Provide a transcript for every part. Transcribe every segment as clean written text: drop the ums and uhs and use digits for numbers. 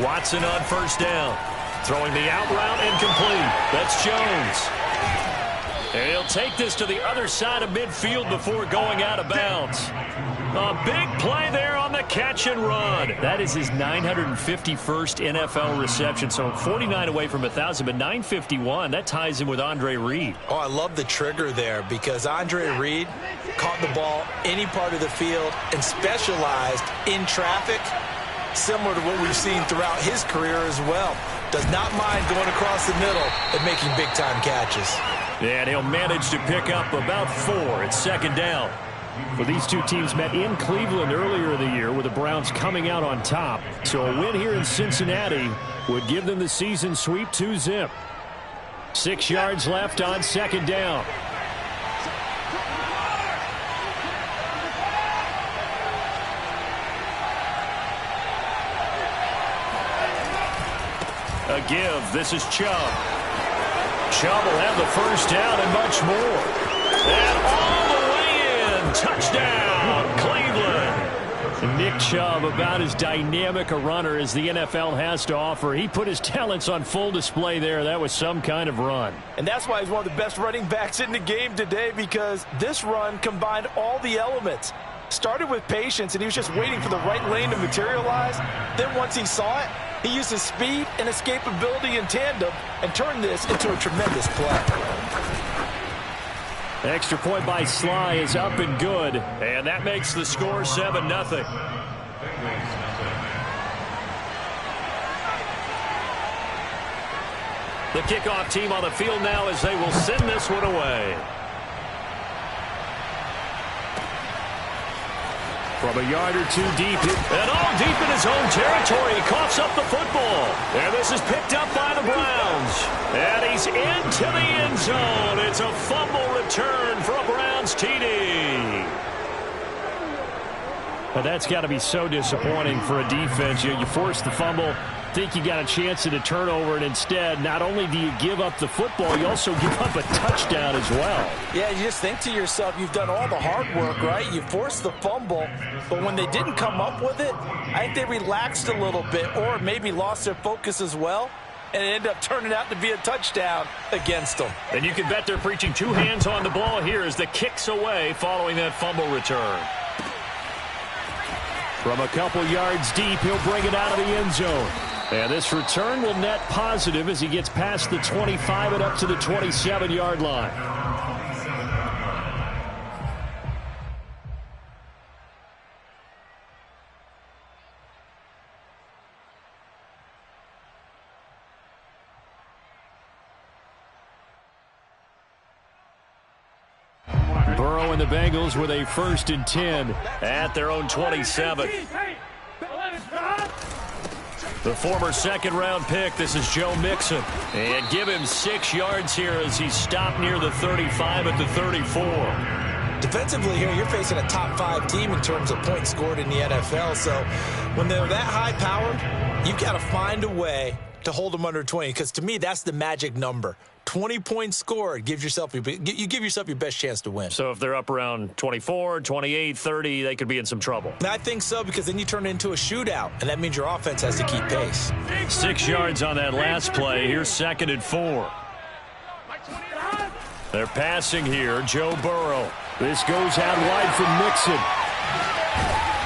Watson on first down. Throwing the out route incomplete. That's Jones. And he'll take this to the other side of midfield before going out of bounds. A big play there on the catch and run. That is his 951st NFL reception. So 49 away from 1,000, but 951. That ties him with Andre Reed. Oh, I love the trigger there because Andre Reed caught the ball any part of the field and specialized in traffic, similar to what we've seen throughout his career as well. Does not mind going across the middle and making big-time catches. And he'll manage to pick up about 4 at second down. Well, these two teams met in Cleveland earlier in the year with the Browns coming out on top. So a win here in Cincinnati would give them the season sweep 2-zip. 6 yards left on second down. A give. This is Chubb. Chubb will have the first down and much more. And all the way in. Touchdown, Cleveland. And Nick Chubb, about as dynamic a runner as the NFL has to offer. He put his talents on full display there. That was some kind of run. And that's why he's one of the best running backs in the game today, because this run combined all the elements. Started with patience, and he was just waiting for the right lane to materialize. Then once he saw it, he used his speed and escapability in tandem and turned this into a tremendous play. Extra point by Sly is up and good, and that makes the score 7-0. The kickoff team on the field now as they will send this one away. From a yard or two deep, and all deep in his own territory, he coughs up the football. And this is picked up by the Browns. And he's into the end zone. It's a fumble return for a Browns TD. But that's got to be so disappointing for a defense. You force the fumble, think you got a chance at a turnover, and instead, not only do you give up the football, you also give up a touchdown as well. Yeah, you just think to yourself, you've done all the hard work, right? You forced the fumble, but when they didn't come up with it, I think they relaxed a little bit or maybe lost their focus as well, and it ended up turning out to be a touchdown against them. And you can bet they're preaching 2 hands on the ball here as the kick's away following that fumble return. From a couple yards deep, he'll bring it out of the end zone. And this return will net positive as he gets past the 25 and up to the 27-yard line. Burrow and the Bengals with a 1st and 10 at their own 27. The former second-round pick, this is Joe Mixon. And give him 6 yards here as he's stopped near the 35 at the 34. Defensively here, you're facing a top 5 team in terms of points scored in the NFL. So when they're that high-powered, you've got to find a way to hold them under 20. Because to me, that's the magic number. 20 points scored, you give yourself your best chance to win. So if they're up around 24, 28, 30, they could be in some trouble. I think so, because then you turn it into a shootout, and that means your offense has to keep pace. 6 yards on that last play. Here's 2nd and 4. They're passing here. Joe Burrow. This goes out wide from Mixon.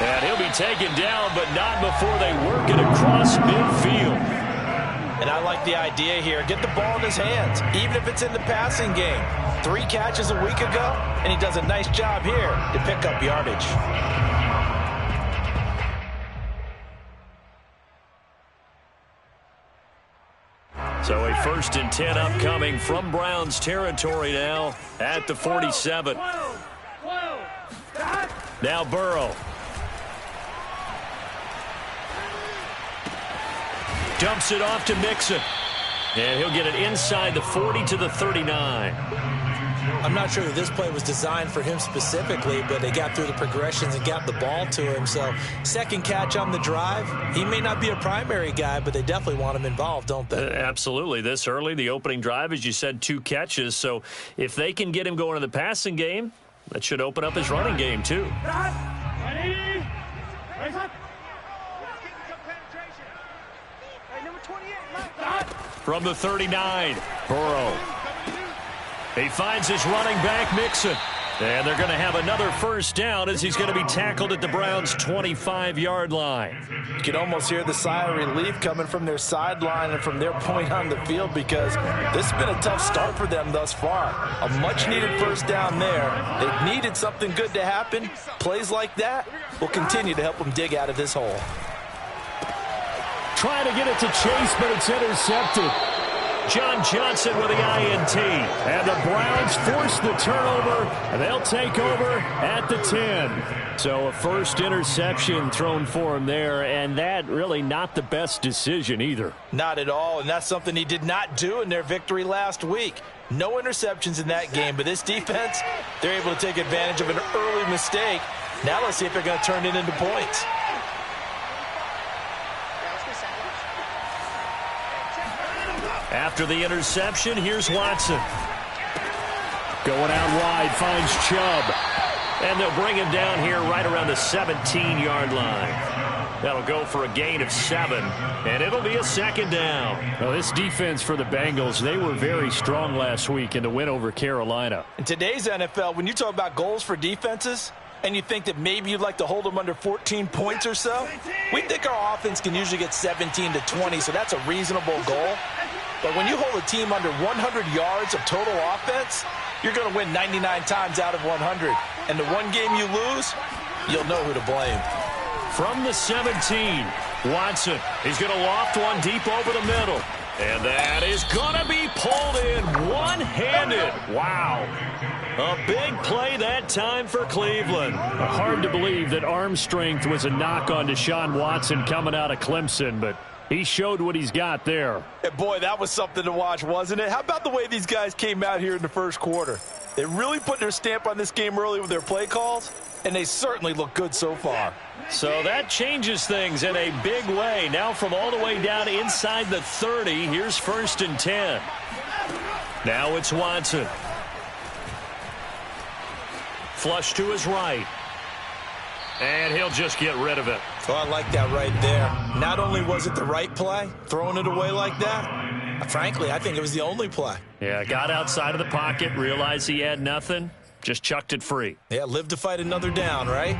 And he'll be taken down, but not before they work it across midfield. And I like the idea here. Get the ball in his hands, even if it's in the passing game. 3 catches a week ago, and he does a nice job here to pick up yardage. So a 1st and 10 upcoming from Browns territory now at the 47. Now Burrow. Dumps it off to Mixon. And he'll get it inside the 40 to the 39. I'm not sure that this play was designed for him specifically, but they got through the progressions and got the ball to him. So second catch on the drive. He may not be a primary guy, but they definitely want him involved, don't they? Absolutely. This early, the opening drive, as you said, 2 catches. So if they can get him going in the passing game, that should open up his running game too. From the 39, Burrow. He finds his running back, Mixon. And they're going to have another first down as he's going to be tackled at the Browns' 25-yard line. You can almost hear the sigh of relief coming from their sideline and from their point on the field because this has been a tough start for them thus far. A much-needed first down there. They needed something good to happen. Plays like that will continue to help them dig out of this hole. Trying to get it to Chase, but it's intercepted. John Johnson with the INT. And the Browns force the turnover, and they'll take over at the 10. So a first interception thrown for him there, and that really not the best decision either. Not at all, and that's something he did not do in their victory last week. No interceptions in that game, but this defense, they're able to take advantage of an early mistake. Now let's see if they're going to turn it into points. After the interception, here's Watson. Going out wide, finds Chubb. And they'll bring him down here right around the 17-yard line. That'll go for a gain of 7, and it'll be a second down. Well, this defense for the Bengals, they were very strong last week in the win over Carolina. In today's NFL, when you talk about goals for defenses, and you think that maybe you'd like to hold them under 14 points or so, we think our offense can usually get 17 to 20, so that's a reasonable goal. But when you hold a team under 100 yards of total offense, you're going to win 99 times out of 100. And the one game you lose, you'll know who to blame. From the 17, Watson. He's going to loft one deep over the middle. And that is going to be pulled in one-handed. Wow. A big play that time for Cleveland. Hard to believe that arm strength was a knock on Deshaun Watson coming out of Clemson, but he showed what he's got there. And boy, that was something to watch, wasn't it? How about the way these guys came out here in the first quarter? They really put their stamp on this game early with their play calls, and they certainly look good so far. So that changes things in a big way. Now from all the way down inside the 30, here's 1st and 10. Now it's Watson. Flush to his right. And he'll just get rid of it. Oh, I like that right there. Not only was it the right play, throwing it away like that, frankly, I think it was the only play. Yeah, got outside of the pocket, realized he had nothing, just chucked it free. Yeah, live to fight another down, right?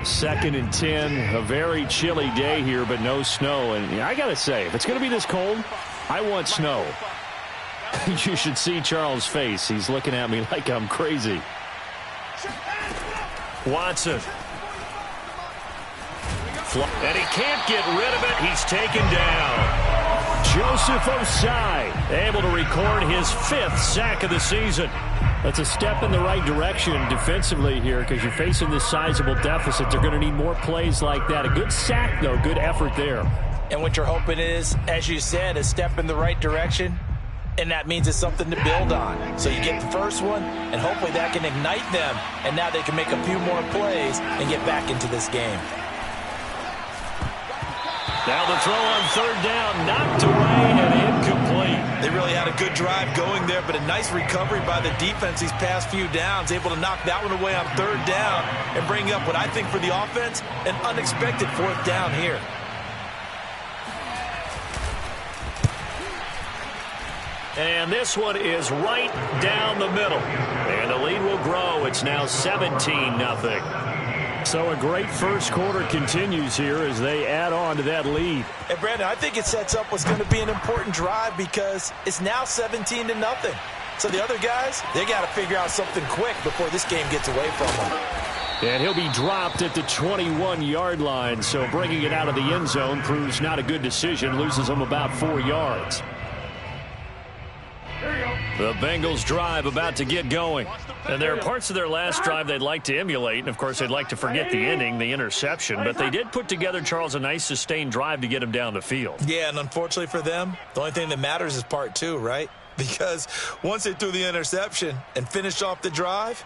Second and 10, a very chilly day here, but no snow. And I got to say, if it's going to be this cold, I want snow. You should see Charles' face. He's looking at me like I'm crazy. Watson. And he can't get rid of it. He's taken down. Joseph Osai able to record his 5th sack of the season. That's a step in the right direction defensively here because you're facing this sizable deficit. They're going to need more plays like that. A good sack, though. Good effort there. And what you're hoping is, as you said, a step in the right direction. And that means it's something to build on. So you get the first one, and hopefully that can ignite them. And now they can make a few more plays and get back into this game. Now the throw on 3rd down, knocked away and incomplete. They really had a good drive going there, but a nice recovery by the defense these past few downs, able to knock that one away on 3rd down and bring up what I think for the offense, an unexpected 4th down here. And this one is right down the middle. And the lead will grow. It's now 17-0. So a great first quarter continues here as they add on to that lead. And Brandon, I think it sets up what's going to be an important drive because it's now 17-0. So the other guys, they got to figure out something quick before this game gets away from them. And he'll be dropped at the 21-yard line. So bringing it out of the end zone proves not a good decision. Loses him about 4 yards. There you go. The Bengals drive about to get going. And there are parts of their last drive they'd like to emulate. And, of course, they'd like to forget the ending, the interception. But they did put together, Charles, a nice sustained drive to get him down the field. Yeah, and unfortunately for them, the only thing that matters is part two, right? Because once they threw the interception and finished off the drive,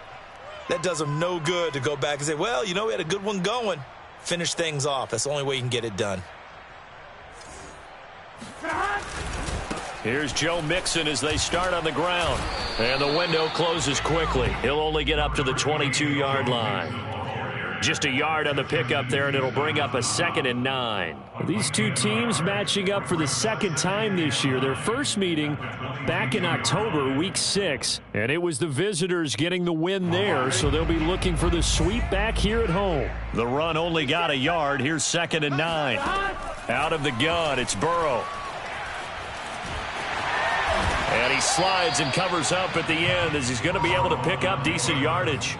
that does them no good to go back and say, well, you know, we had a good one going. Finish things off. That's the only way you can get it done. Here's Joe Mixon as they start on the ground. And the window closes quickly. He'll only get up to the 22-yard line. Just a yard on the pickup there, and it'll bring up a 2nd and 9. These two teams matching up for the second time this year. Their first meeting back in October, week 6. And it was the visitors getting the win there, so they'll be looking for the sweep back here at home. The run only got a yard. Here's 2nd and 9. Out of the gun, it's Burrow. And he slides and covers up at the end as he's going to be able to pick up decent yardage.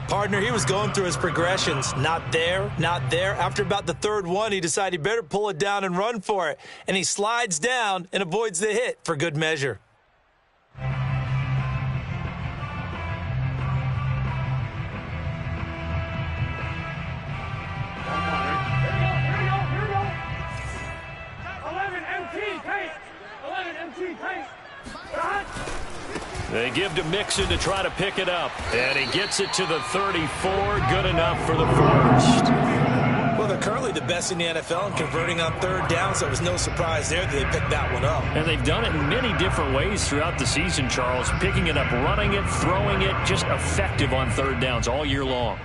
Partner, he was going through his progressions. Not there, not there. After about the third one, he decided he better pull it down and run for it. And he slides down and avoids the hit for good measure. They give to Mixon to try to pick it up. And he gets it to the 34. Good enough for the first. Well, they're currently the best in the NFL in converting on third down, so it was no surprise there that they picked that one up. And they've done it in many different ways throughout the season, Charles. Picking it up, running it, throwing it, just effective on third downs all year long.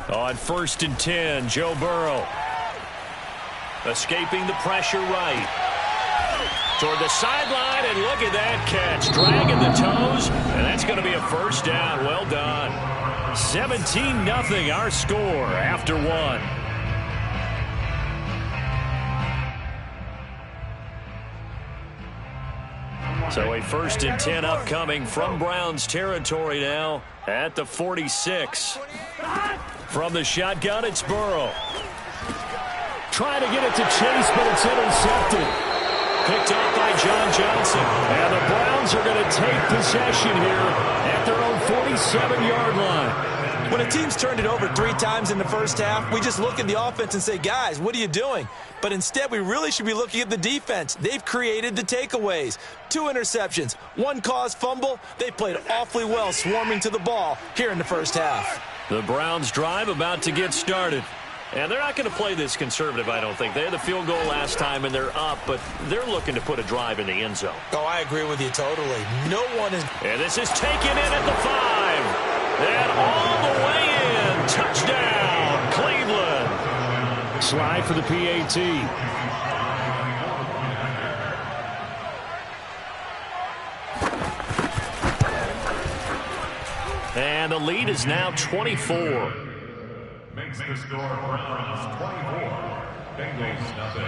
On 1st and 10, Joe Burrow. Escaping the pressure right. Toward the sideline, and look at that catch. Dragging the toes, and that's going to be a first down. Well done. 17-0 our score after one. So a 1st and 10 upcoming from Browns territory now at the 46. From the shotgun, it's Burrow. Trying to get it to Chase, but it's intercepted. Picked off by John Johnson. And the Browns are going to take possession here at their own 47-yard line. When a team's turned it over 3 times in the first half, we just look at the offense and say, guys, what are you doing? But instead, we really should be looking at the defense. They've created the takeaways. 2 interceptions, 1 caused fumble. They played awfully well swarming to the ball here in the first half. The Browns drive about to get started. And they're not going to play this conservative, I don't think. They had the field goal last time, and they're up, but they're looking to put a drive in the end zone. Oh, I agree with you totally. No one is... And this is taken in at the 5. And all the way in. Touchdown, Cleveland. Slide for the PAT. And the lead is now 24. Makes the score Browns 24. Bengals nothing.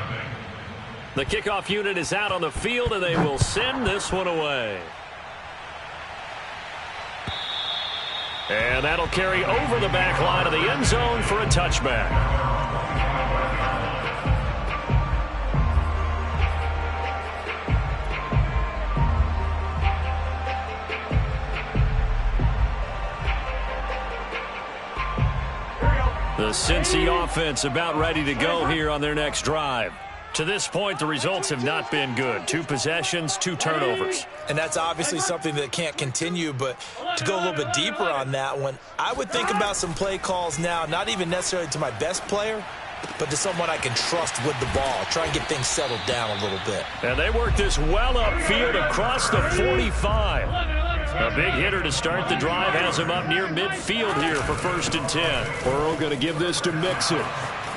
The kickoff unit is out on the field, and they will send this one away. And that'll carry over the back line of the end zone for a touchback. The Cincy offense about ready to go here on their next drive. To this point, the results have not been good. 2 possessions, 2 turnovers. And that's obviously something that can't continue, but to go a little bit deeper on that one, I would think about some play calls now, not even necessarily to my best player, but to someone I can trust with the ball. Try and get things settled down a little bit. And they work this well upfield across the 45. A big hitter to start the drive has him up near midfield here for 1st and 10. Burrow going to give this to Mixon.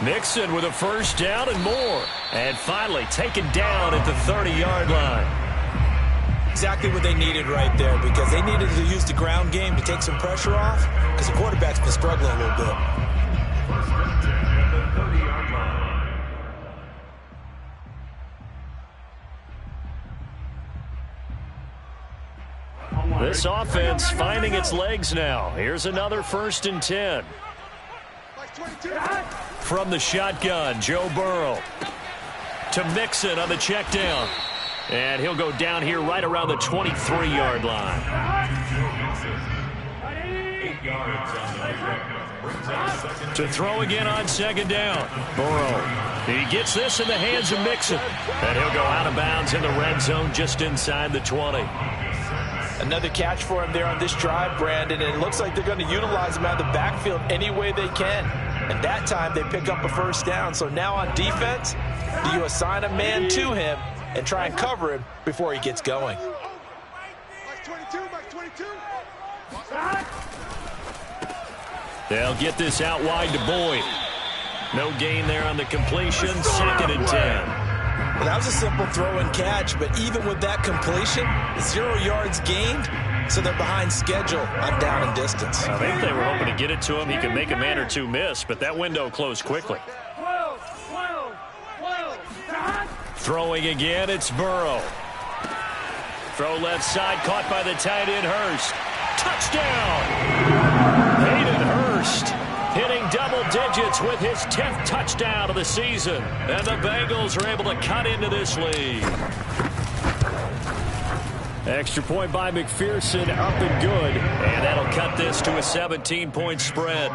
Mixon with a first down and more. And finally taken down at the 30-yard line. Exactly what they needed right there, because they needed to use the ground game to take some pressure off, because the quarterback's been struggling a little bit. This offense finding its legs now. Here's another 1st and 10. From the shotgun, Joe Burrow to Mixon on the check down. And he'll go down here right around the 23-yard line. 8 yards on the play. To throw again on 2nd down. Burrow. He gets this in the hands of Mixon. And he'll go out of bounds in the red zone just inside the 20. Another catch for him there on this drive, Brandon, and it looks like they're going to utilize him out of the backfield any way they can. And that time they pick up a 1st down. So now on defense, do you assign a man to him and try and cover him before he gets going? They'll get this out wide to Boyd. No gain there on the completion. 2nd and 10. Well, that was a simple throw and catch, but even with that completion, 0 yards gained, so they're behind schedule on down and distance. I think they were hoping to get it to him. He could make a man or two miss, but that window closed quickly. Throwing again, it's Burrow. Throw left side, caught by the tight end, Hurst. Touchdown! Hayden Hurst hitting double digits with his 10th touchdown of the season. And the Bengals are able to cut into this lead. Extra point by McPherson, up and good. And that'll cut this to a 17-point spread.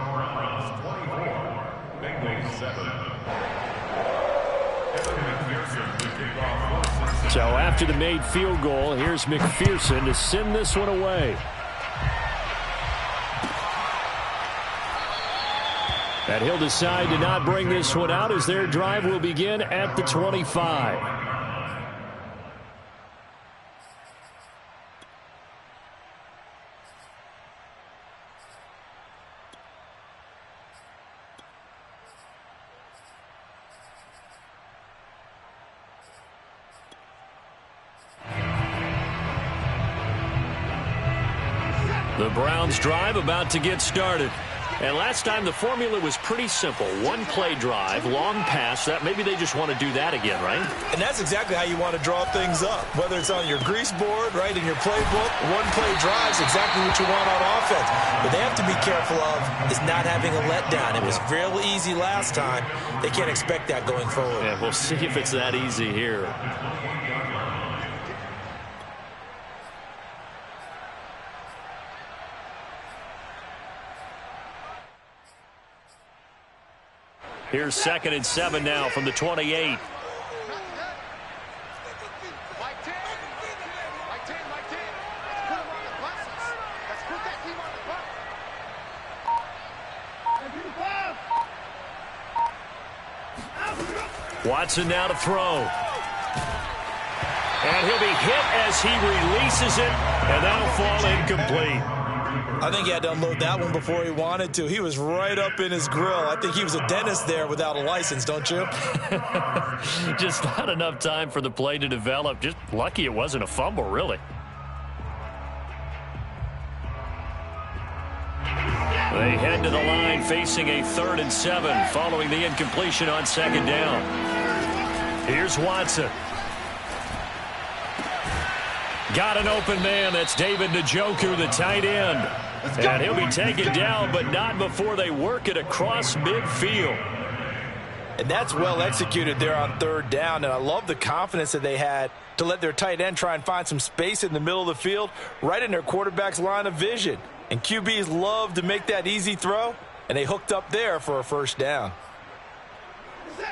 So after the made field goal, here's McPherson to send this one away. And he'll decide to not bring this one out as their drive will begin at the 25. The Browns drive about to get started. And last time the formula was pretty simple. One play drive, long pass. That maybe they just want to do that again, right? And that's exactly how you want to draw things up. Whether it's on your grease board, right, in your playbook, one play drive is exactly what you want on offense. But they have to be careful of is not having a letdown. It was real easy last time. They can't expect that going forward. Yeah, we'll see if it's that easy here. Here's 2nd and 7 now from the 28. Watson now to throw. And he'll be hit as he releases it, and that'll fall incomplete. I think he had to unload that one before he wanted to. He was right up in his grill. I think he was a dentist there without a license, don't you? Just not enough time for the play to develop. Just lucky it wasn't a fumble, really. They head to the line facing a 3rd and 7 following the incompletion on 2nd down. Here's Watson. Got an open man. That's David Njoku, the tight end. And he'll be taken down, but not before they work it across midfield. And that's well executed there on 3rd down. And I love the confidence that they had to let their tight end try and find some space in the middle of the field, right in their quarterback's line of vision. And QBs love to make that easy throw, and they hooked up there for a 1st down.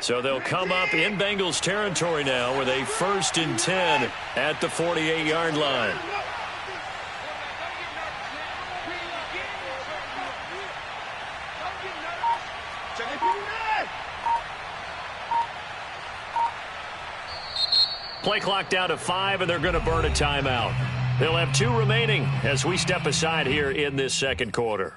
So they'll come up in Bengals territory now with a 1st and 10 at the 48-yard line. Play clock down to 5, and they're going to burn a timeout. They'll have 2 remaining as we step aside here in this 2nd quarter.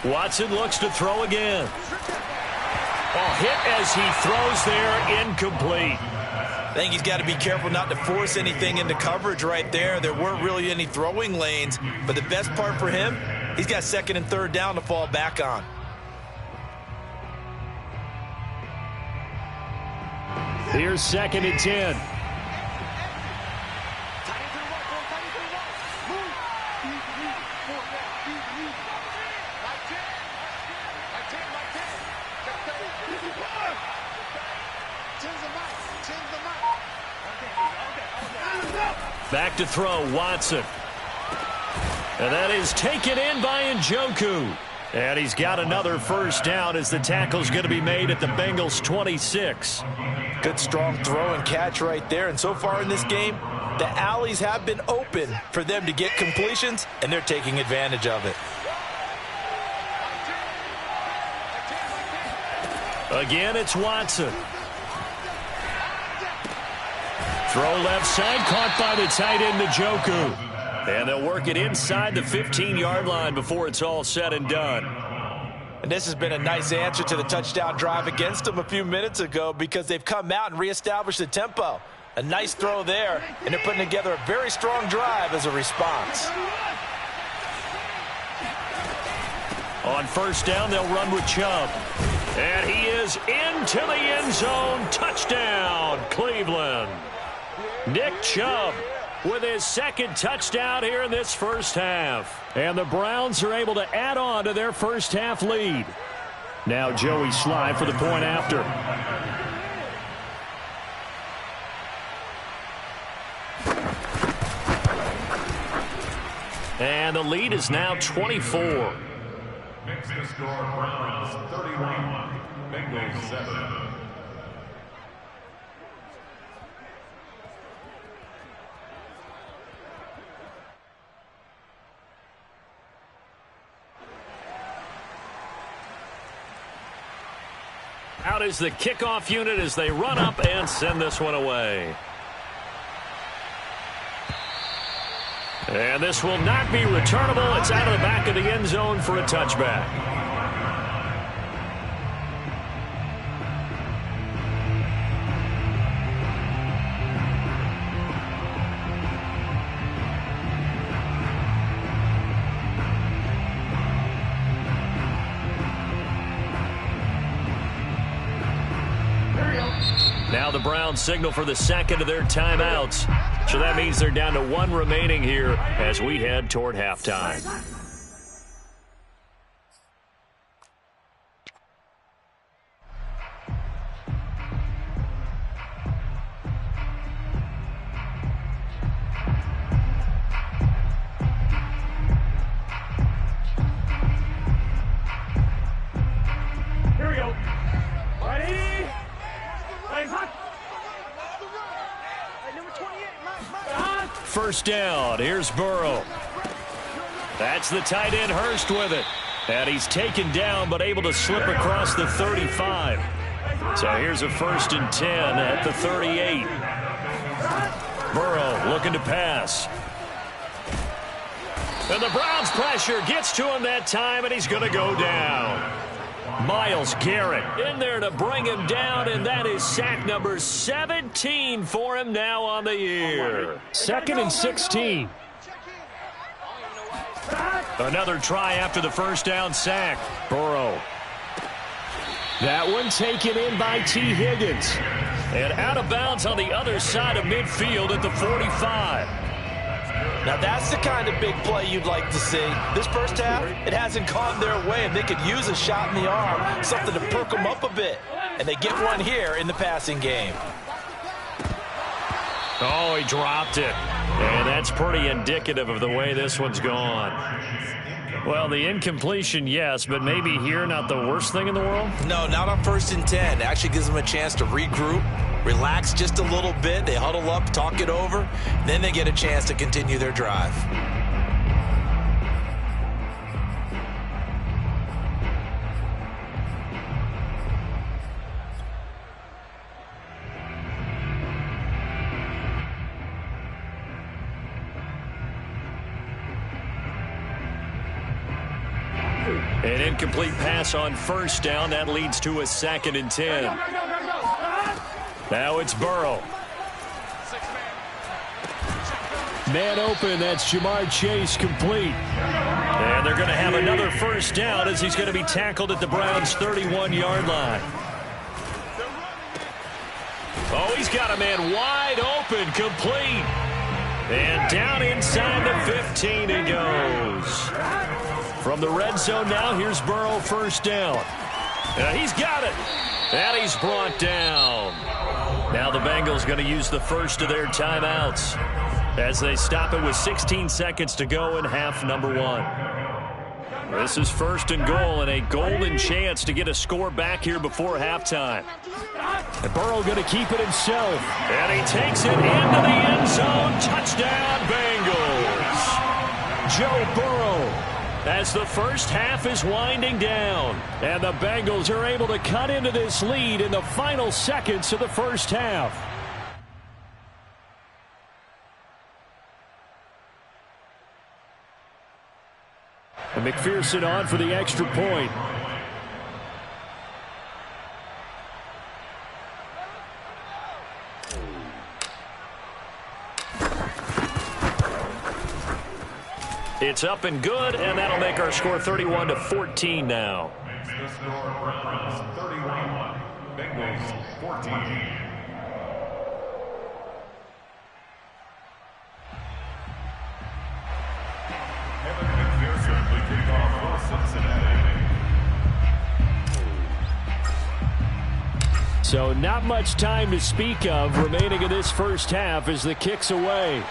Watson looks to throw again. Ball hit as he throws there, incomplete. I think he's got to be careful not to force anything into coverage right there. There weren't really any throwing lanes, but the best part for him, he's got second and third down to fall back on. Here's 2nd and 10. Back to throw, Watson. And that is taken in by Njoku. And he's got another first down as the tackle's going to be made at the Bengals 26. Good strong throw and catch right there. And so far in this game, the alleys have been open for them to get completions, and they're taking advantage of it. Again, it's Watson. Throw left side, caught by the tight end, Njoku. And they'll work it inside the 15-yard line before it's all said and done. And this has been a nice answer to the touchdown drive against them a few minutes ago because they've come out and reestablished the tempo. A nice throw there, and they're putting together a very strong drive as a response. On first down, they'll run with Chubb. And he is into the end zone. Touchdown, Cleveland. Nick Chubb with his second touchdown here in this first half. And the Browns are able to add on to their first half lead. Now Joey Sly for the point after. And the lead is now 24. Makes the score Browns 31, Bengals 7. Out is the kickoff unit as they run up and send this one away. And this will not be returnable. It's out of the back of the end zone for a touchback. Now the Browns signal for the second of their timeouts. So that means they're down to one remaining here as we head toward halftime. Here we go. Ready? First down. Here's Burrow. That's the tight end Hurst with it. And he's taken down but able to slip across the 35. So here's a 1st and 10 at the 38. Burrow looking to pass. And the Browns pressure gets to him that time, and he's going to go down. Myles Garrett in there to bring him down, and that is sack number 17 for him now on the year. 2nd and 16. Another try after the first down sack. Burrow. That one taken in by T. Higgins. And out of bounds on the other side of midfield at the 45. Now that's the kind of big play you'd like to see. This first half, it hasn't gone their way, and they could use a shot in the arm, something to perk them up a bit. And they get one here in the passing game. Oh, he dropped it. And that's pretty indicative of the way this one's gone. Well, the incompletion, yes, but maybe here not the worst thing in the world? No, not on 1st and 10. It actually gives them a chance to regroup, relax just a little bit. They huddle up, talk it over. Then they get a chance to continue their drive. An incomplete pass on first down. That leads to a 2nd and 10. Now it's Burrow. Man open, that's Jamar Chase, complete. And they're going to have another first down as he's going to be tackled at the Browns' 31-yard line. Oh, he's got a man wide open, complete. And down inside the 15 he goes. From the red zone now, here's Burrow, first down. And he's got it. And he's brought down. Now the Bengals going to use the first of their timeouts as they stop it with 16 seconds to go in half number 1. This is 1st and goal and a golden chance to get a score back here before halftime. And Burrow going to keep it himself. And he takes it into the end zone. Touchdown, Bengals. Joe Burrow as the first half is winding down. And the Bengals are able to cut into this lead in the final seconds of the first half. And McPherson on for the extra point. It's up and good, and that'll make our score 31-14 now. Makes the score Browns 31, Bengals 14. So not much time to speak of remaining in this first half as the kick's away.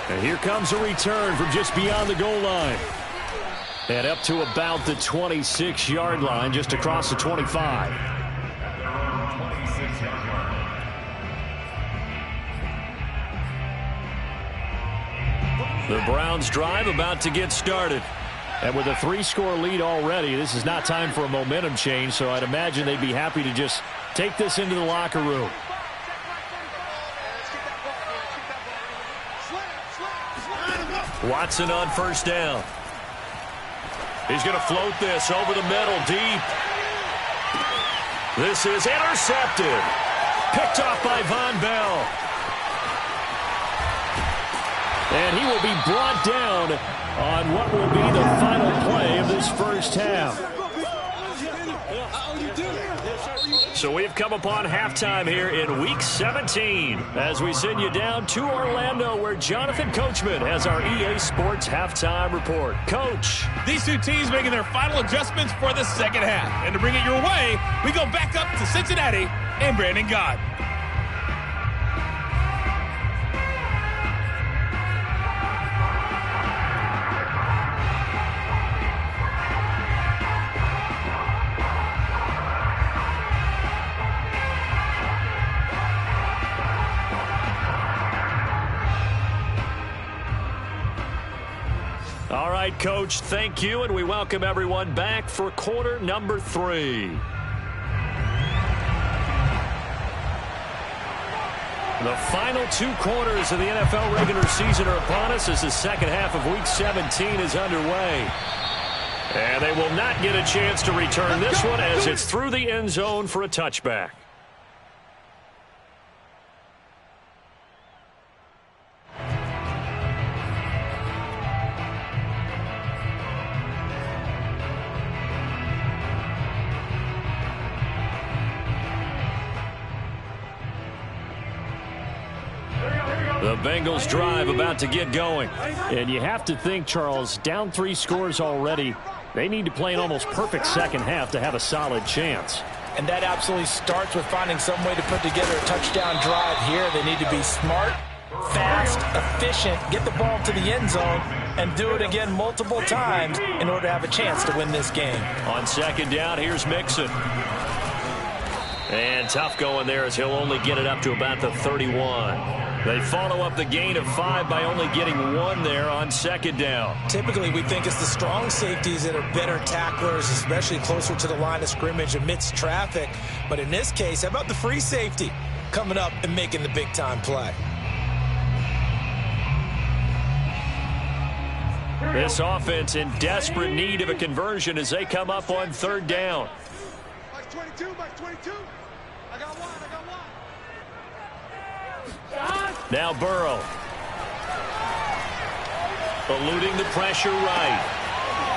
And here comes a return from just beyond the goal line. And up to about the 26-yard line, just across the 25. The Browns drive about to get started. And with a 3-score lead already, this is not time for a momentum change, so I'd imagine they'd be happy to just take this into the locker room. Watson on first down. He's going to float this over the middle, deep. This is intercepted. Picked off by Von Bell. And he will be brought down on what will be the final play of this first half. So we've come upon halftime here in Week 17 as we send you down to Orlando where Jonathan Coachman has our EA Sports Halftime Report. Coach. These two teams making their final adjustments for the second half. And to bring it your way, we go back up to Cincinnati and Brandon Gott. All right, Coach, thank you, and we welcome everyone back for quarter number 3. The final 2 quarters of the NFL regular season are upon us as the second half of Week 17 is underway. And they will not get a chance to return this one as it's through the end zone for a touchback. The Bengals drive about to get going. And you have to think, Charles, down 3 scores already. They need to play an almost perfect second half to have a solid chance. And that absolutely starts with finding some way to put together a touchdown drive here. They need to be smart, fast, efficient, get the ball to the end zone, and do it again multiple times in order to have a chance to win this game. On second down, here's Mixon. And tough going there as he'll only get it up to about the 31. They follow up the gain of 5 by only getting 1 there on second down. Typically, we think it's the strong safeties that are better tacklers, especially closer to the line of scrimmage amidst traffic. But in this case, how about the free safety coming up and making the big-time play? This offense in desperate need of a conversion as they come up on third down. Box 22, box 22. I got one. Now Burrow. Eluding the pressure right.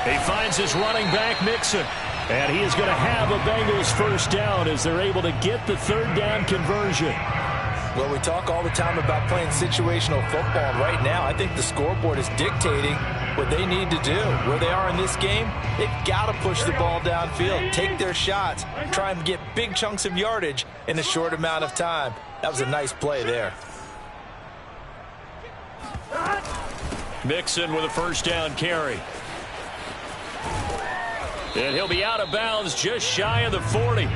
He finds his running back, Mixon. And he is going to have a Bengals first down as they're able to get the third down conversion. Well, we talk all the time about playing situational football. And right now, I think the scoreboard is dictating what they need to do. Where they are in this game, they've got to push the ball downfield, take their shots, try and get big chunks of yardage in a short amount of time. That was a nice play there. Mixon with a first down carry. And he'll be out of bounds just shy of the 40.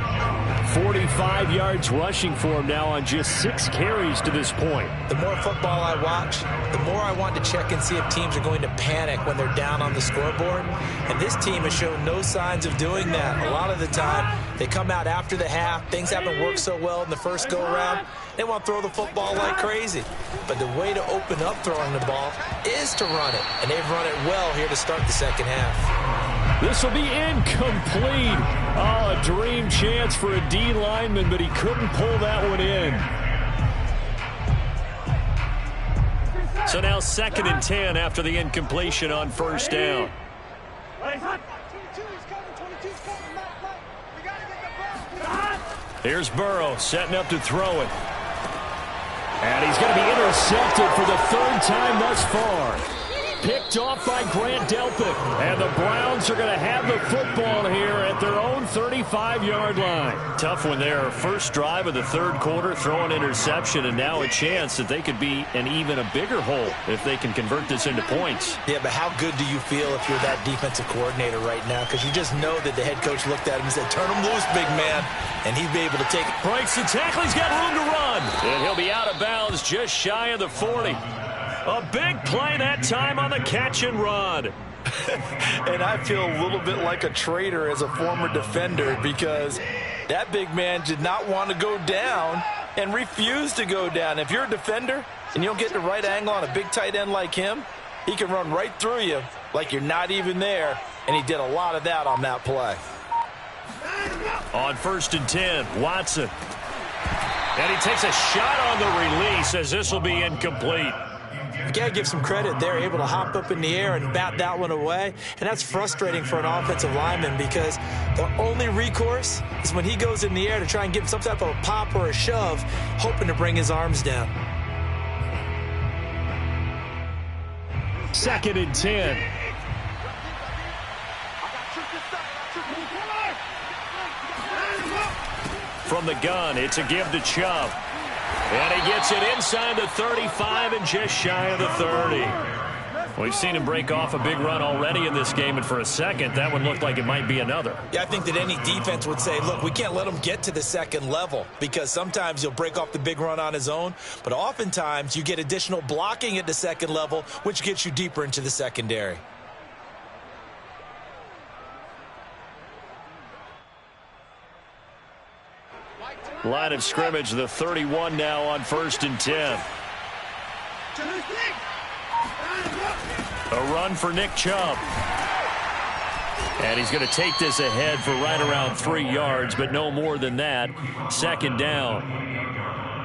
45 yards rushing for him now on just 6 carries to this point. The more football I watch, the more I want to check and see if teams are going to panic when they're down on the scoreboard. And this team has shown no signs of doing that. A lot of the time, they come out after the half. Things haven't worked so well in the first go-around. They want to throw the football like crazy. But the way to open up throwing the ball is to run it. And they've run it well here to start the second half. This will be incomplete. Oh, a dream chance for a D lineman, but he couldn't pull that one in. So now 2nd and 10 after the incompletion on first down. Here's Burrow setting up to throw it. And he's going to be intercepted for the 3rd time thus far. Picked off by Grant Delpit. And the Browns are going to have the football here at their own 35-yard line. Tough one there. First drive of the 3rd quarter, throw an interception, and now a chance that they could be in even a bigger hole if they can convert this into points. Yeah, but how good do you feel if you're that defensive coordinator right now? Because you just know that the head coach looked at him and said, turn him loose, big man. And he'd be able to take it. Breaks the tackle. He's got room to run. And he'll be out of bounds just shy of the 40. A big play that time on the catch and run. And I feel a little bit like a traitor as a former defender because that big man did not want to go down and refused to go down. If you're a defender and you don't get the right angle on a big tight end like him, he can run right through you like you're not even there, and he did a lot of that on that play. On 1st and 10, Watson. And he takes a shot on the release as this will be incomplete. You got to give some credit. They're able to hop up in the air and bat that one away. And that's frustrating for an offensive lineman because the only recourse is when he goes in the air to try and give him some type of a pop or a shove, hoping to bring his arms down. 2nd and 10. From the gun, it's a give to Chubb. And he gets it inside the 35 and just shy of the 30. We've seen him break off a big run already in this game, and for a second, that one looked like it might be another. Yeah, I think that any defense would say, look, we can't let him get to the 2nd level because sometimes he'll break off the big run on his own, but oftentimes you get additional blocking at the 2nd level, which gets you deeper into the secondary. Line of scrimmage, the 31 now on 1st and 10. A run for Nick Chubb. And he's going to take this ahead for right around 3 yards, but no more than that. 2nd down.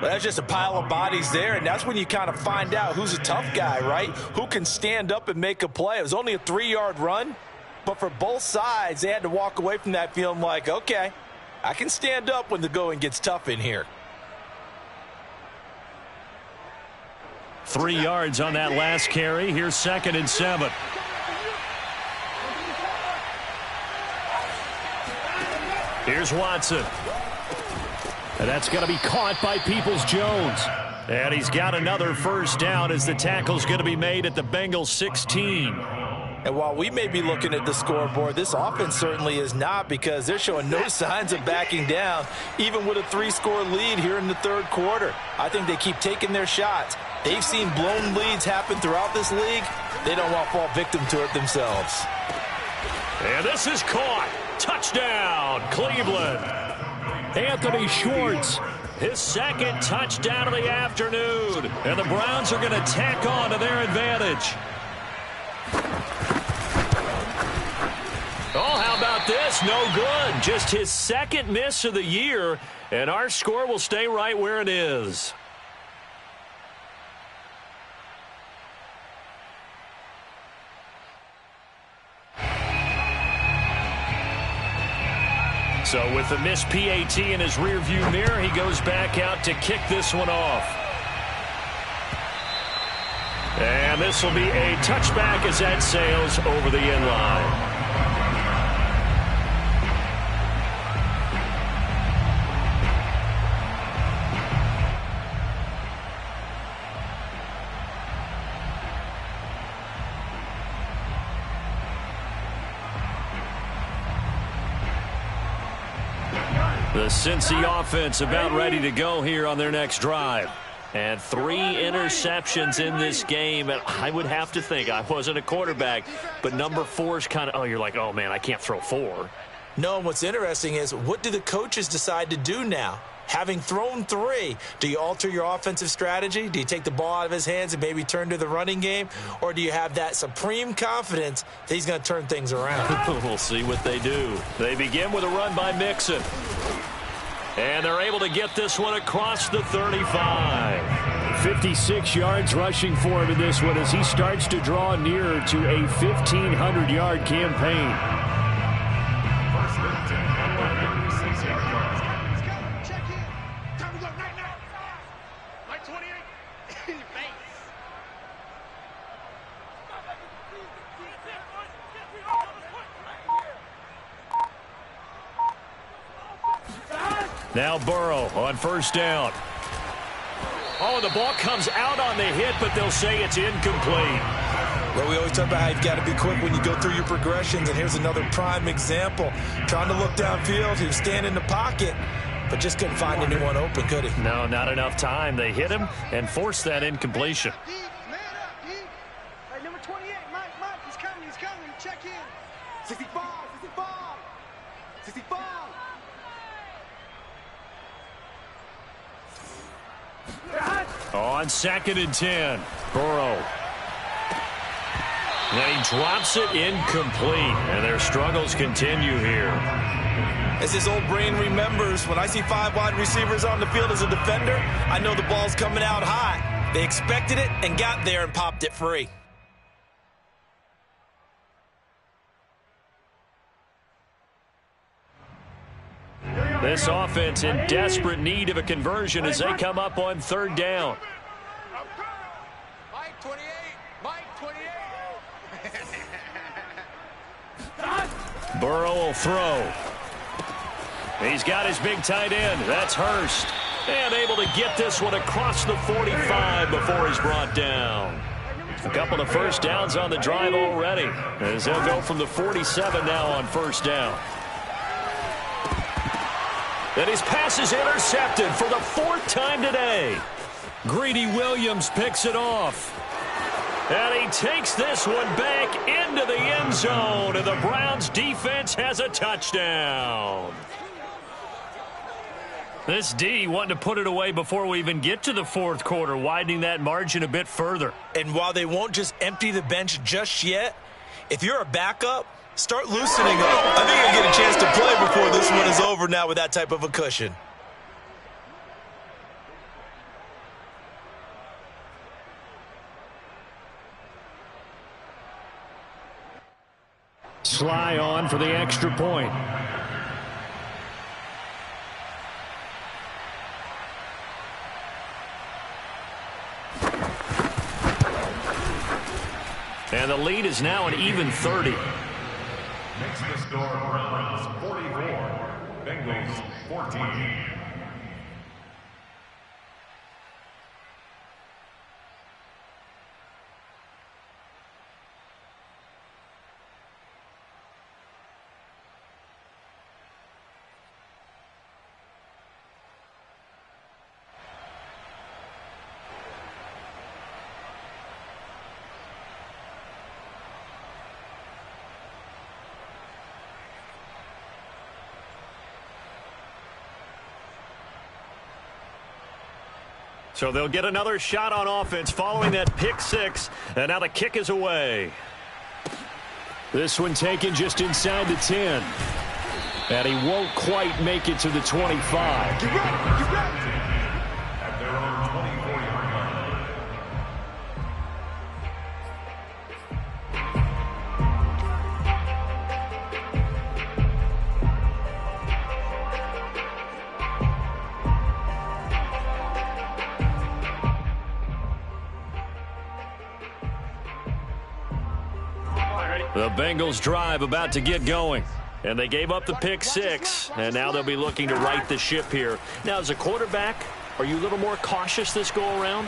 Well, that's just a pile of bodies there, and that's when you kind of find out who's a tough guy, right? Who can stand up and make a play. It was only a 3-yard run, but for both sides, they had to walk away from that feeling like, okay, I can stand up when the going gets tough in here. 3 yards on that last carry. Here's 2nd and 7. Here's Watson. And that's going to be caught by Peoples-Jones. And he's got another first down as the tackle's going to be made at the Bengals 16. And while we may be looking at the scoreboard, this offense certainly is not because they're showing no signs of backing down, even with a 3-score lead here in the 3rd quarter. I think they keep taking their shots. They've seen blown leads happen throughout this league. They don't want to fall victim to it themselves. And this is caught. Touchdown, Cleveland. Anthony Schwartz. His 2nd touchdown of the afternoon. And the Browns are going to tack on to their advantage. this. No good. Just his second miss of the year, and our score will stay right where it is. So with the missed PAT in his rearview mirror, he goes back out to kick this one off. And this will be a touchback as that sails over the end line. The Cincy offense about ready to go here on their next drive. And 3 interceptions in this game. And I would have to think, I wasn't a quarterback, but number 4 is kind of, you're like, oh, man, I can't throw 4. No, and what's interesting is, what do the coaches decide to do now? Having thrown 3, do you alter your offensive strategy? Do you take the ball out of his hands and maybe turn to the running game? Or do you have that supreme confidence that he's going to turn things around? We'll see what they do. They begin with a run by Mixon. And they're able to get this one across the 35. 56 yards rushing for him in this one as he starts to draw nearer to a 1,500-yard campaign. First and 10. Check in. Time to go. Night. Like 28. Now Burrow on first down. Oh, the ball comes out on the hit, but they'll say it's incomplete. Well, we always talk about how you've got to be quick when you go through your progressions, and here's another prime example. Trying to look downfield, he was standing in the pocket, but just couldn't find anyone open, could he? No, not enough time. They hit him and forced that incompletion. Man up, D. Hey, number 28, Mike, he's coming. Check in. 65. On 2nd and 10, Burrow. Then he drops it incomplete, and their struggles continue here. As his old brain remembers, when I see 5 wide receivers on the field as a defender, I know the ball's coming out high. They expected it and got there and popped it free. This offense in desperate need of a conversion as they come up on 3rd down. Mike 28. Burrow will throw. He's got his big tight end. That's Hurst. And able to get this one across the 45 before he's brought down. A couple of first downs on the drive already, as they'll go from the 47 now on first down. And his pass is intercepted for the 4th time today. Greedy Williams picks it off. And he takes this one back into the end zone, and the Browns defense has a touchdown. This D wanting to put it away before we even get to the 4th quarter, widening that margin a bit further. And while they won't just empty the bench just yet, if you're a backup, start loosening up. I think you'll get a chance to play before this one is over now with that type of a cushion. Sly on for the extra point. And the lead is now an even 30. Makes the score Browns 44, Bengals 14. So they'll get another shot on offense following that pick 6. And now the kick is away. This one taken just inside the 10. And he won't quite make it to the 25. At their own 24-yard line. The Bengals drive about to get going. And they gave up the pick 6, and now they'll be looking to right the ship here. Now, as a quarterback, are you a little more cautious this go-around?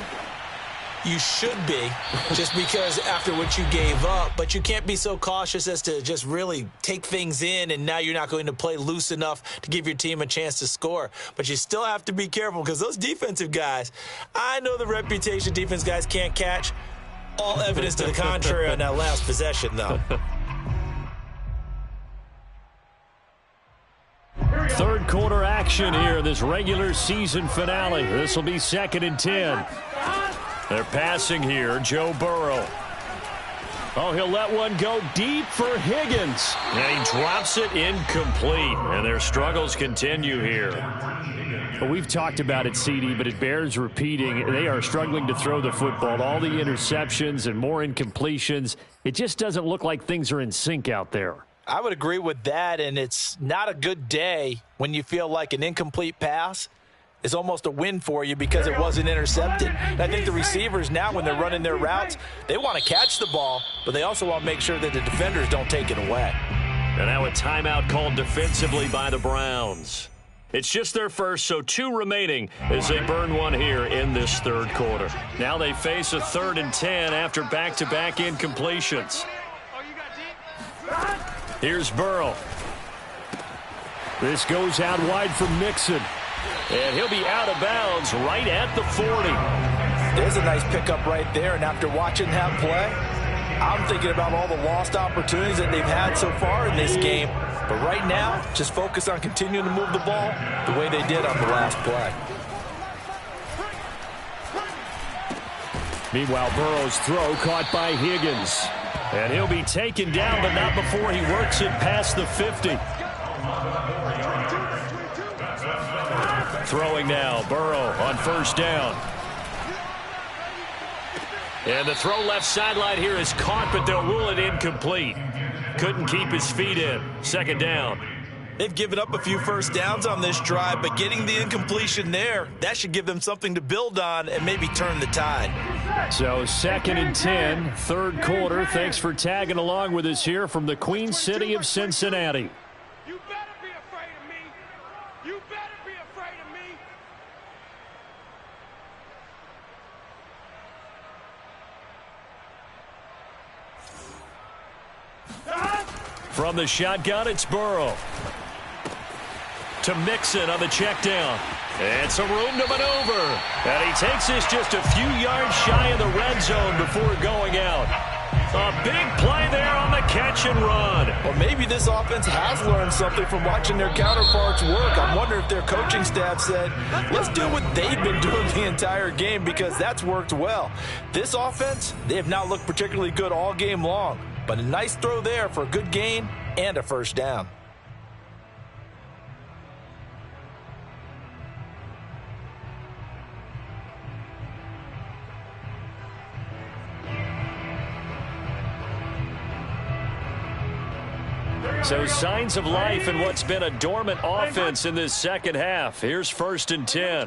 You should be, just because after what you gave up, but you can't be so cautious as to just really take things in, and now you're not going to play loose enough to give your team a chance to score. But you still have to be careful, because those defensive guys, I know the reputation defense guys can't catch. All evidence to the contrary on that last possession, though. Third quarter action here in this regular season finale. This will be 2nd and 10. They're passing here. Joe Burrow. Oh, he'll let one go deep for Higgins. And he drops it incomplete. And their struggles continue here. Well, we've talked about it, CD, but it bears repeating. They are struggling to throw the football. All the interceptions and more incompletions. It just doesn't look like things are in sync out there. I would agree with that, and it's not a good day when you feel like an incomplete pass is almost a win for you because it wasn't intercepted. And I think the receivers now, when they're running their routes, they want to catch the ball, but they also want to make sure that the defenders don't take it away. And now a timeout called defensively by the Browns. It's just their first, so 2 remaining as they burn one here in this third quarter. Now they face a 3rd and 10 after back-to-back incompletions. Here's Burrow. This goes out wide for Mixon. And he'll be out of bounds right at the 40. There's a nice pickup right there, and after watching that play, I'm thinking about all the lost opportunities that they've had so far in this game. But right now, just focus on continuing to move the ball the way they did on the last play. Meanwhile, Burrow's throw caught by Higgins. And he'll be taken down, but not before he works it past the 50. Throwing now, Burrow on 1st down. And the throw left sideline here is caught, but they'll rule it incomplete. Couldn't keep his feet in. 2nd down. They've given up a few first downs on this drive, but getting the incompletion there, that should give them something to build on and maybe turn the tide. So 2nd and 10, third quarter. Thanks for tagging along with us here from the Queen City of Cincinnati. You better be afraid of me. You better be afraid of me. From the shotgun, it's Burrow. To Mixon on the check down. And some room to maneuver. And he takes this just a few yards shy of the red zone before going out. A big play there on the catch and run. Well, maybe this offense has learned something from watching their counterparts work. I'm wondering if their coaching staff said, let's do what they've been doing the entire game, because that's worked well. This offense, they have not looked particularly good all game long. But a nice throw there for a good gain and a 1st down. So signs of life in what's been a dormant offense in this second half. Here's 1st and 10.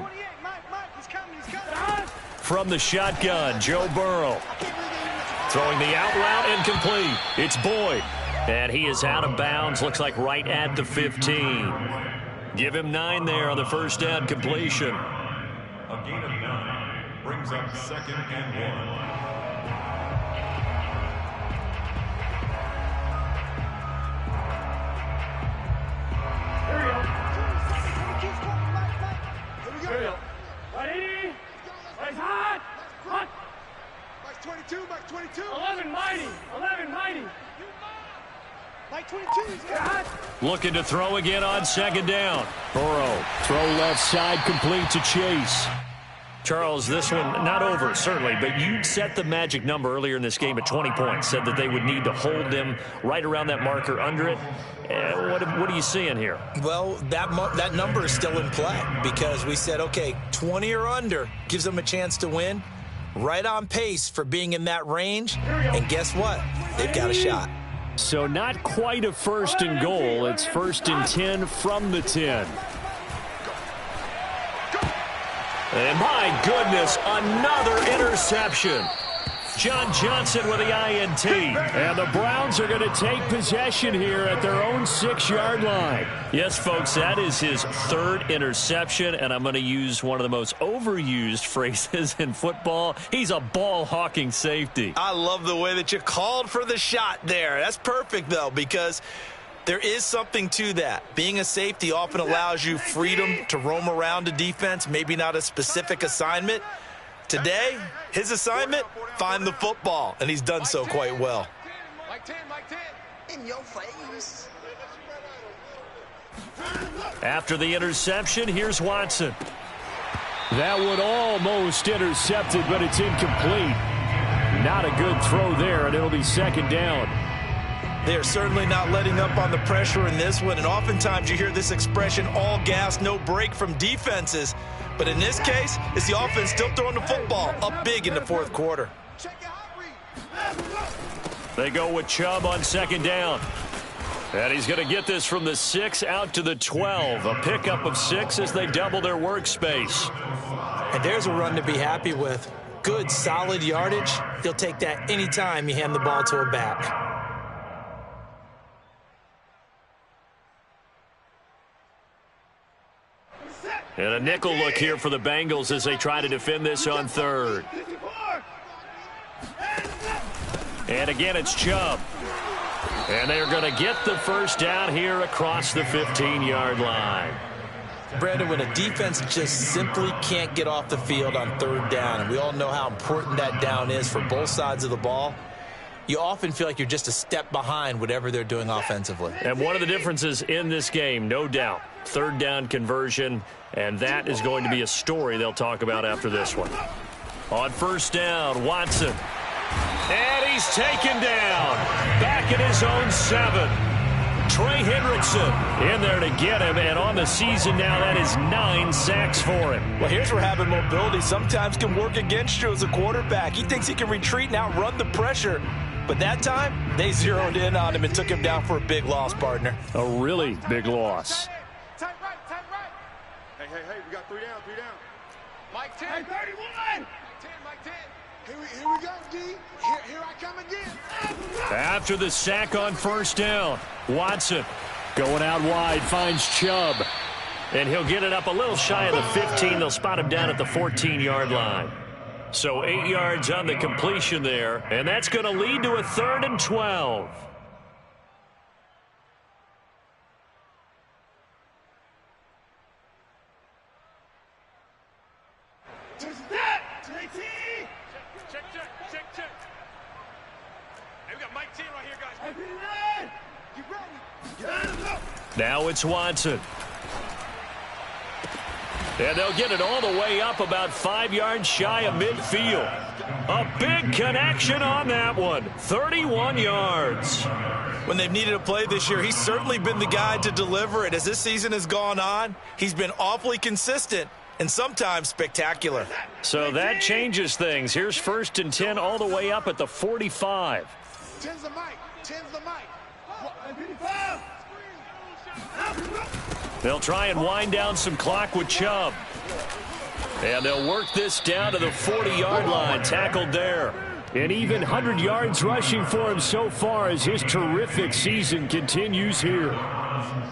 He's coming. From the shotgun, Joe Burrow. Throwing the out route incomplete. It's Boyd. And he is out of bounds. Looks like right at the 15. Give him 9 there on the 1st down completion. A gain of 9 brings up 2nd and 1. Ready? Raise hot! Hot! Mike 22, Mike 22. 11 mighty. Mike 22, he's got hot. Looking to throw again on 2nd down. Burrow, throw left side, complete to Chase. Charles, this one not over, certainly, but you set the magic number earlier in this game at 20 points, said that they would need to hold them right around that marker under it. What are you seeing here? Well, that number is still in play because we said, okay, 20 or under gives them a chance to win. Right on pace for being in that range, and guess what? They've got a shot. So not quite a first and goal. It's first and 10 from the 10. And my goodness, another interception. John Johnson with the INT. And the Browns are going to take possession here at their own 6-yard line. Yes, folks, that is his third interception, and I'm going to use one of the most overused phrases in football. He's a ball-hawking safety. I love the way that you called for the shot there. That's perfect, though, because there is something to that. Being a safety often allows you freedom to roam around a defense, maybe not a specific assignment. Today, his assignment, find the football, and he's done so quite well. In your face. After the interception, here's Watson. That one almost intercepted, but it's incomplete. Not a good throw there, and it'll be second down. They're certainly not letting up on the pressure in this one, and oftentimes you hear this expression, all gas, no break from defenses. But in this case, it's the offense still throwing the football up big in the fourth quarter. They go with Chubb on second down. And he's going to get this from the 6 out to the 12. A pickup of 6 as they double their workspace. And there's a run to be happy with. Good, solid yardage. He'll take that anytime you hand the ball to a back. And a nickel look here for the Bengals as they try to defend this on third. And again, it's Chubb. And they're going to get the first down here across the 15-yard line. Brandon, when a defense just simply can't get off the field on third down, and we all know how important that down is for both sides of the ball, you often feel like you're just a step behind whatever they're doing offensively. And one of the differences in this game, no doubt, third down conversion, and that is going to be a story they'll talk about after this one. On first down, Watson. And he's taken down. Back at his own 7. Trey Hendrickson in there to get him, and on the season now, that is 9 sacks for him. Well, here's where having mobility sometimes can work against you as a quarterback. He thinks he can retreat and outrun the pressure. But that time, they zeroed in on him and took him down for a big loss, partner. A really big loss. Tight right. Hey, we got 3 down. Mike 10. Hey, 31. Mike 10. Here we go, D. Here I come again. After the sack on first down, Watson going out wide, finds Chubb. And he'll get it up a little shy of the 15. They'll spot him down at the 14-yard line. So 8 yards on the completion there, and that's going to lead to a 3rd and 12. Check. Hey, we got Mike 10 right here, guys. Get ready. Now it's Watson. And they'll get it all the way up about 5 yards shy of midfield. A big connection on that one. 31 yards. When they've needed a play this year, he's certainly been the guy to deliver it. As this season has gone on, he's been awfully consistent and sometimes spectacular. So that changes things. Here's 1st and 10 all the way up at the 45. 10's the mic. They'll try and wind down some clock with Chubb. And they'll work this down to the 40-yard line, tackled there. And even 100 yards rushing for him so far as his terrific season continues here.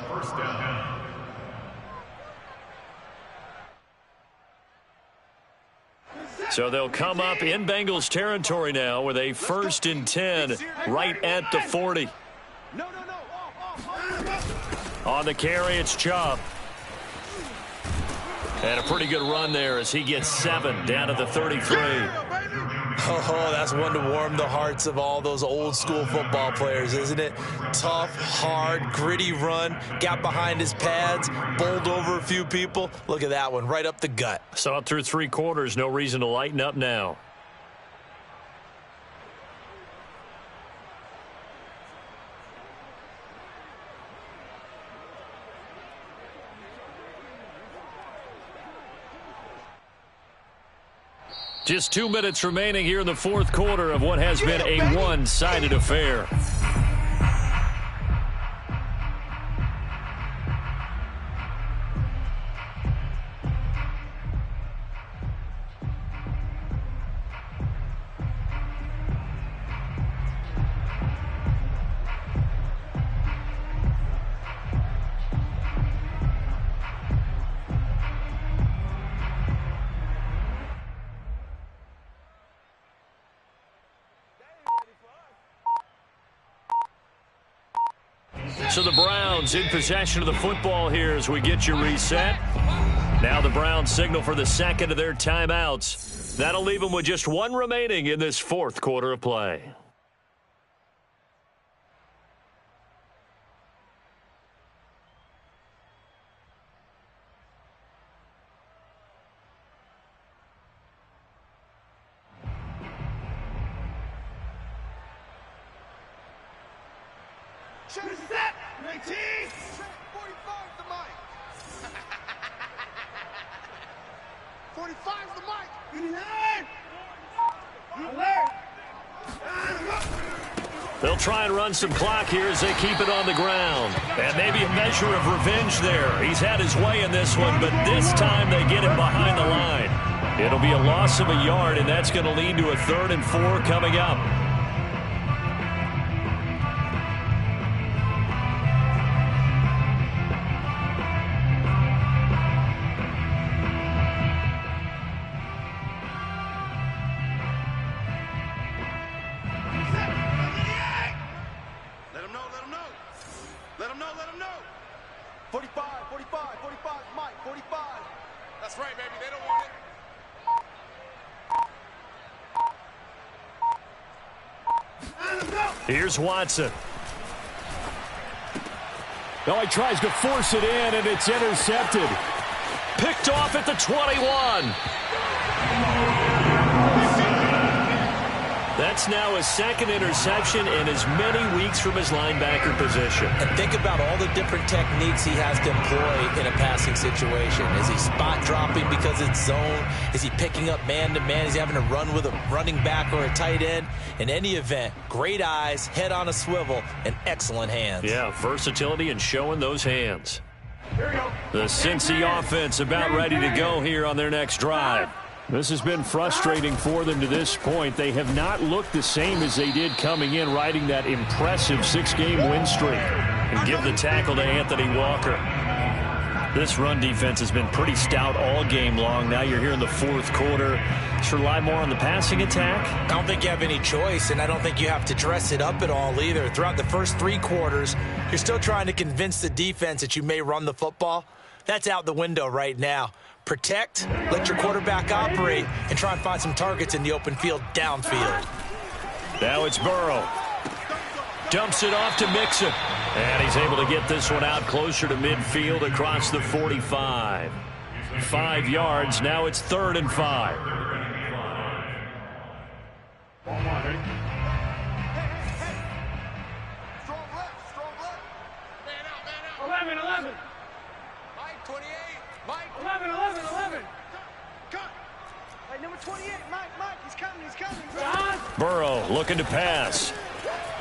First down. So they'll come up in Bengals territory now with a 1st and 10 right at the 40. On the carry, it's Chubb. And a pretty good run there as he gets 7 down to the 33. Oh, that's one to warm the hearts of all those old school football players, isn't it? Tough, hard, gritty run, got behind his pads, bowled over a few people. Look at that one, right up the gut. Saw it through 3 quarters, no reason to lighten up now. Just 2 minutes remaining here in the 4th quarter of what has been a one-sided affair. So the Browns in possession of the football here as we get you reset. Now the Browns signal for the second of their timeouts. That'll leave them with just 1 remaining in this 4th quarter of play. Shoot it, set! 19! 45 the mic! 45's the mic! 89! Alert! They'll try and run some clock here as they keep it on the ground. And maybe a measure of revenge there. He's had his way in this one, but this time they get him behind the line. It'll be a loss of a yard, and that's going to lead to a 3rd and 4 coming up. Here's Watson. No, he tries to force it in, and it's intercepted. Picked off at the 21. That's now his 2nd interception in as many weeks from his linebacker position. And think about all the different techniques he has to employ in a passing situation. Is he spot dropping because it's zone? Is he picking up man-to-man? Is he having to run with a running back or a tight end? In any event, great eyes, head on a swivel, and excellent hands. Yeah, versatility and showing those hands. The Cincy offense about ready to go here on their next drive. This has been frustrating for them to this point. They have not looked the same as they did coming in, riding that impressive 6-game win streak. And give the tackle to Anthony Walker. This run defense has been pretty stout all game long. Now you're here in the 4th quarter. Should rely more on the passing attack? I don't think you have any choice, and I don't think you have to dress it up at all either. Throughout the first 3 quarters, you're still trying to convince the defense that you may run the football. That's out the window right now. Protect, let your quarterback operate, and try and find some targets in the open field downfield. Now it's Burrow. Dumps it off to Mixon. And he's able to get this one out closer to midfield across the 45. 5 yards. Now it's 3rd and 5. Strong left, strong left. Man out, man out. 11. Mike, 28. Mike. 11. Cut. Hey, number 28. Mike, he's coming. Burrow looking to pass.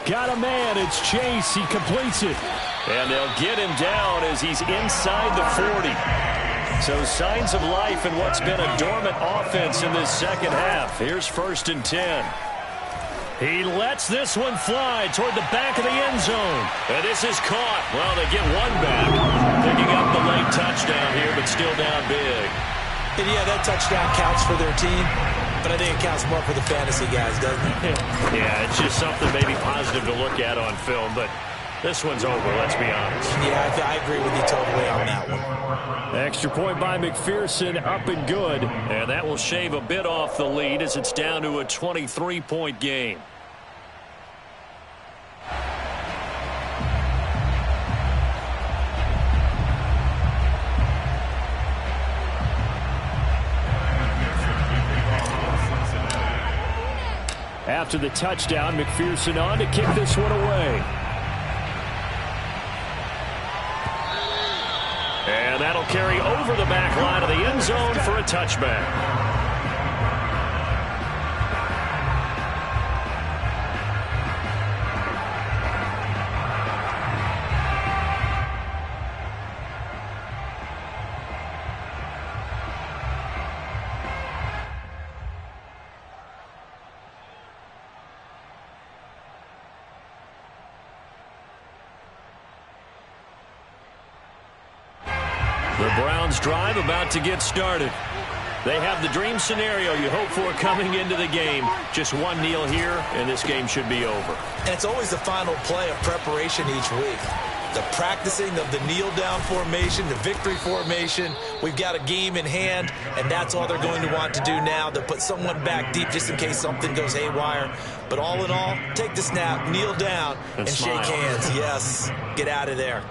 Got a man. It's Chase. He completes it. And they'll get him down as he's inside the 40. So signs of life in what's been a dormant offense in this second half. Here's 1st and 10. He lets this one fly toward the back of the end zone. And this is caught. Well, they get one back. Picking up the late touchdown here, but still down big. And yeah, that touchdown counts for their team, but I think it counts more for the fantasy guys, doesn't it? Yeah, it's just something maybe positive to look at on film, but This one's over, let's be honest. Yeah, I agree with you totally on that one. Extra point by McPherson, up and good. And that will shave a bit off the lead as it's down to a 23-point game. After the touchdown, McPherson on to kick this one away. And that'll carry over the back line of the end zone for a touchback. The Browns drive about to get started. They have the dream scenario you hope for coming into the game. Just one kneel here, and this game should be over. And it's always the final play of preparation each week. The practicing of the kneel-down formation, the victory formation. We've got a game in hand, and that's all they're going to want to do now. They'll put someone back deep just in case something goes haywire. But all in all, take the snap, kneel down, and shake hands. Yes, get out of there.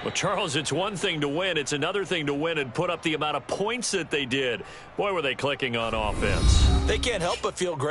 Well, Charles, it's one thing to win. It's another thing to win and put up the amount of points that they did. Boy, were they clicking on offense. They can't help but feel great.